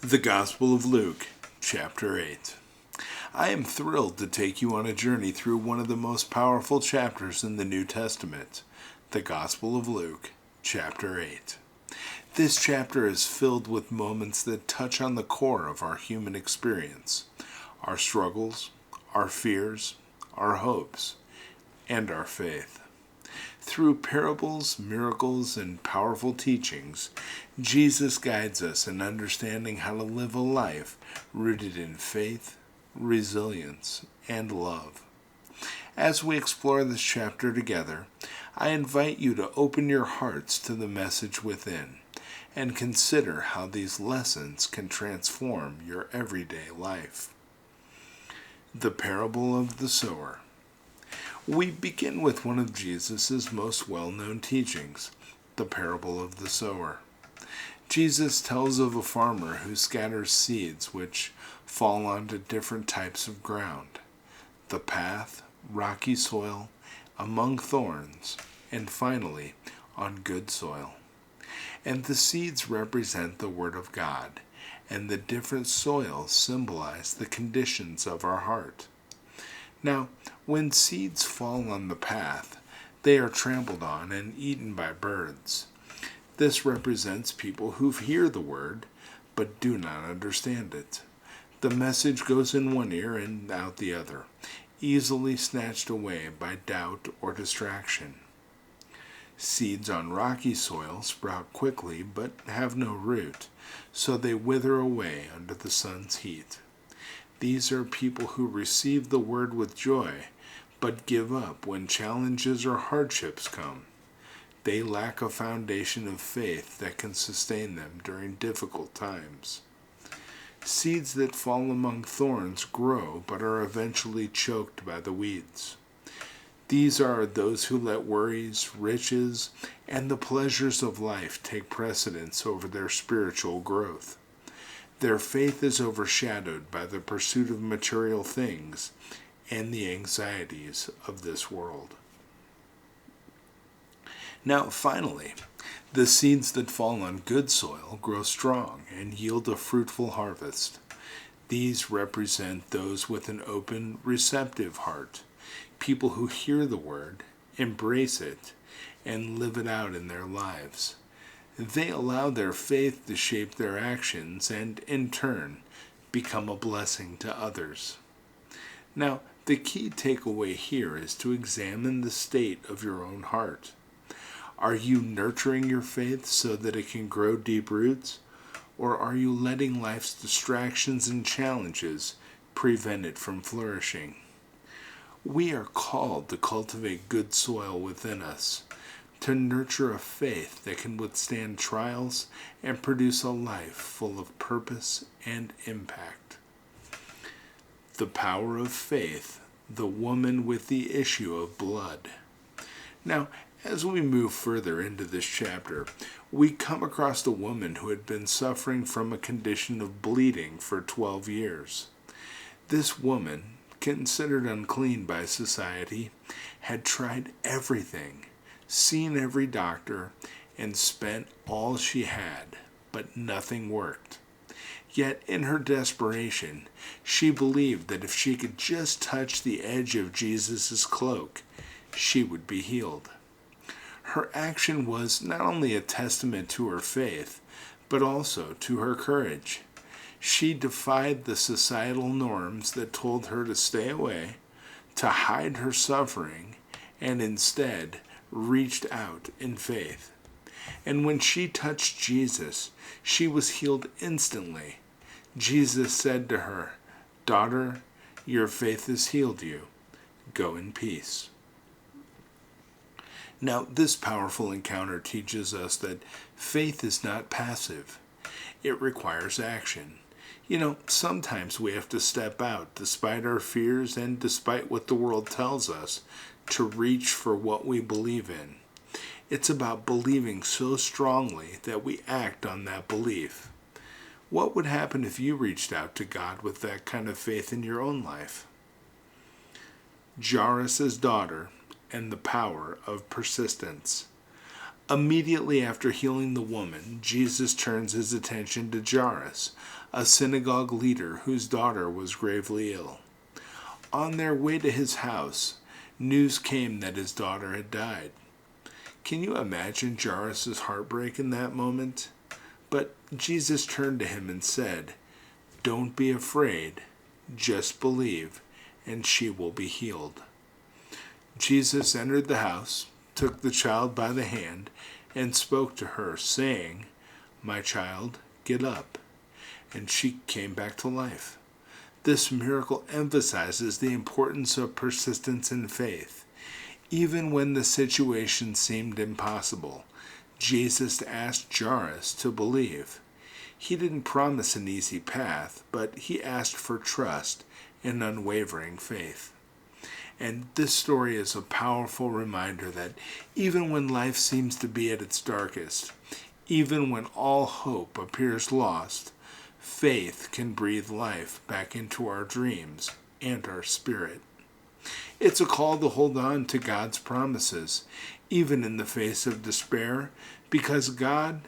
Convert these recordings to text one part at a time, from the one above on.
The Gospel of Luke, Chapter 8. I am thrilled to take you on a journey through one of the most powerful chapters in the New Testament, the Gospel of Luke, Chapter 8. This chapter is filled with moments that touch on the core of our human experience, our struggles, our fears, our hopes, and our faith. Through parables, miracles, and powerful teachings, Jesus guides us in understanding how to live a life rooted in faith, resilience, and love. As we explore this chapter together, I invite you to open your hearts to the message within and consider how these lessons can transform your everyday life. The Parable of the Sower. We begin with one of Jesus' most well-known teachings, the parable of the sower. Jesus tells of a farmer who scatters seeds which fall onto different types of ground: the path, rocky soil, among thorns, and finally, on good soil. And the seeds represent the Word of God, and the different soils symbolize the conditions of our heart. Now, when seeds fall on the path, they are trampled on and eaten by birds. This represents people who hear the word, but do not understand it. The message goes in one ear and out the other, easily snatched away by doubt or distraction. Seeds on rocky soil sprout quickly but have no root, so they wither away under the sun's heat. These are people who receive the word with joy, but give up when challenges or hardships come. They lack a foundation of faith that can sustain them during difficult times. Seeds that fall among thorns grow, but are eventually choked by the weeds. These are those who let worries, riches, and the pleasures of life take precedence over their spiritual growth. Their faith is overshadowed by the pursuit of material things and the anxieties of this world. Now, finally, the seeds that fall on good soil grow strong and yield a fruitful harvest. These represent those with an open, receptive heart, people who hear the word, embrace it, and live it out in their lives. They allow their faith to shape their actions and, in turn, become a blessing to others. Now, the key takeaway here is to examine the state of your own heart. Are you nurturing your faith so that it can grow deep roots? Or are you letting life's distractions and challenges prevent it from flourishing? We are called to cultivate good soil within us, to nurture a faith that can withstand trials and produce a life full of purpose and impact. The power of faith, the woman with the issue of blood. Now, as we move further into this chapter, we come across a woman who had been suffering from a condition of bleeding for 12 years. This woman, considered unclean by society, had tried everything, seen every doctor, and spent all she had, but nothing worked. Yet in her desperation, she believed that if she could just touch the edge of Jesus' cloak, she would be healed. Her action was not only a testament to her faith, but also to her courage. She defied the societal norms that told her to stay away, to hide her suffering, and instead reached out in faith. And when she touched Jesus, she was healed instantly. Jesus said to her, "Daughter, your faith has healed you. Go in peace." Now, this powerful encounter teaches us that faith is not passive. It requires action. Sometimes we have to step out despite our fears and despite what the world tells us to reach for what we believe in. It's about believing so strongly that we act on that belief. What would happen if you reached out to God with that kind of faith in your own life? Jairus' daughter and the power of persistence. Immediately after healing the woman, Jesus turns his attention to Jairus, a synagogue leader whose daughter was gravely ill. On their way to his house, news came that his daughter had died. Can you imagine Jairus' heartbreak in that moment? But Jesus turned to him and said, "Don't be afraid, just believe, and she will be healed." Jesus entered the house, took the child by the hand, and spoke to her, saying, "My child, get up." And she came back to life. This miracle emphasizes the importance of persistence and faith. Even when the situation seemed impossible, Jesus asked Jairus to believe. He didn't promise an easy path, but he asked for trust and unwavering faith. And this story is a powerful reminder that even when life seems to be at its darkest, even when all hope appears lost, faith can breathe life back into our dreams and our spirit. It's a call to hold on to God's promises, even in the face of despair, because God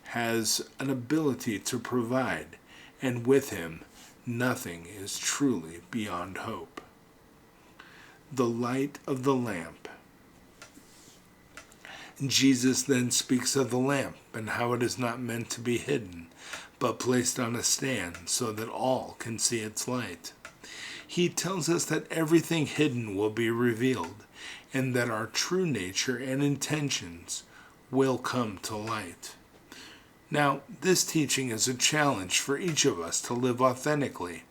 has an ability to provide, and with him, nothing is truly beyond hope. The light of the lamp. Jesus then speaks of the lamp and how it is not meant to be hidden, but placed on a stand so that all can see its light. He tells us that everything hidden will be revealed, and that our true nature and intentions will come to light. Now, this teaching is a challenge for each of us to live authentically.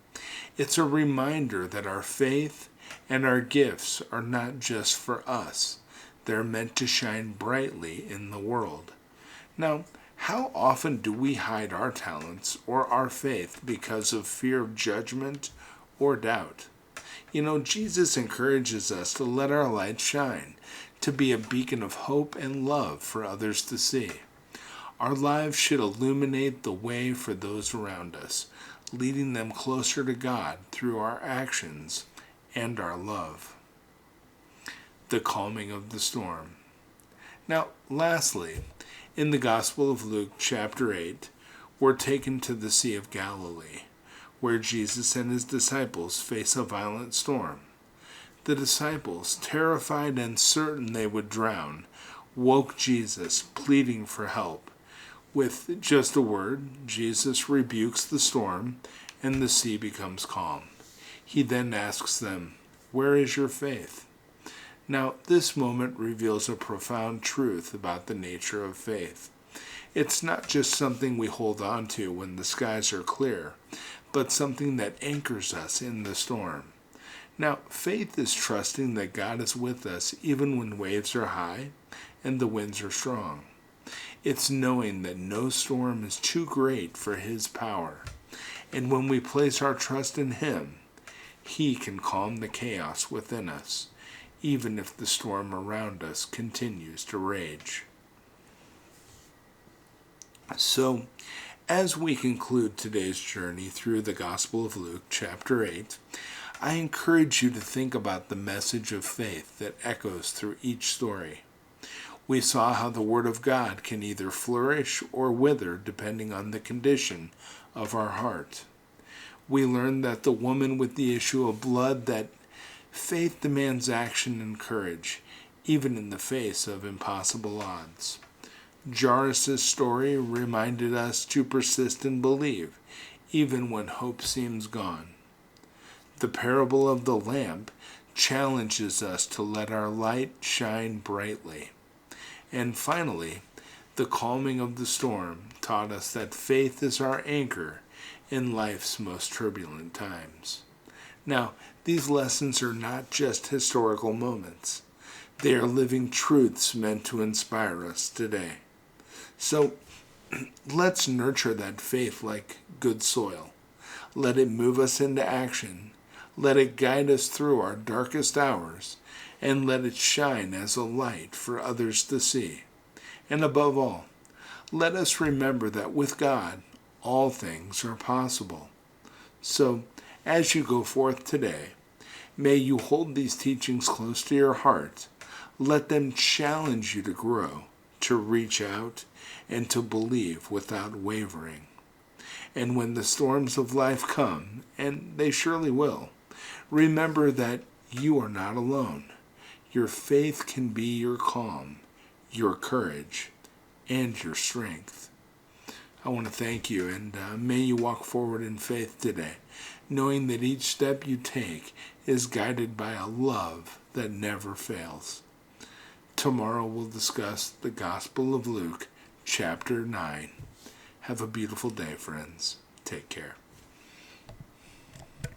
It's a reminder that our faith and our gifts are not just for us. They're meant to shine brightly in the world. Now, how often do we hide our talents or our faith because of fear of judgment or doubt? Jesus encourages us to let our light shine, to be a beacon of hope and love for others to see. Our lives should illuminate the way for those around us, leading them closer to God through our actions and our love. The calming of the storm. Now, lastly, in the Gospel of Luke, chapter 8, we're taken to the Sea of Galilee, where Jesus and his disciples face a violent storm. The disciples, terrified and certain they would drown, woke Jesus, pleading for help. With just a word, Jesus rebukes the storm, and the sea becomes calm. He then asks them, "Where is your faith?" Now, this moment reveals a profound truth about the nature of faith. It's not just something we hold on to when the skies are clear, but something that anchors us in the storm. Now, faith is trusting that God is with us even when waves are high and the winds are strong. It's knowing that no storm is too great for his power. And when we place our trust in him, he can calm the chaos within us, even if the storm around us continues to rage. So, as we conclude today's journey through the Gospel of Luke, chapter 8, I encourage you to think about the message of faith that echoes through each story. We saw how the Word of God can either flourish or wither depending on the condition of our heart. We learned that the woman with the issue of blood, that faith demands action and courage, even in the face of impossible odds. Jairus' story reminded us to persist and believe, even when hope seems gone. The parable of the lamp challenges us to let our light shine brightly. And finally, the calming of the storm taught us that faith is our anchor in life's most turbulent times. Now, these lessons are not just historical moments. They are living truths meant to inspire us today. So, let's nurture that faith like good soil. Let it move us into action. Let it guide us through our darkest hours, and let it shine as a light for others to see. And above all, let us remember that with God, all things are possible. So, as you go forth today, may you hold these teachings close to your heart. Let them challenge you to grow, to reach out, and to believe without wavering. And when the storms of life come, and they surely will, remember that you are not alone. Your faith can be your calm, your courage, and your strength. I want to thank you, and may you walk forward in faith today, knowing that each step you take is guided by a love that never fails. Tomorrow we'll discuss the Gospel of Luke, chapter 9. Have a beautiful day, friends. Take care.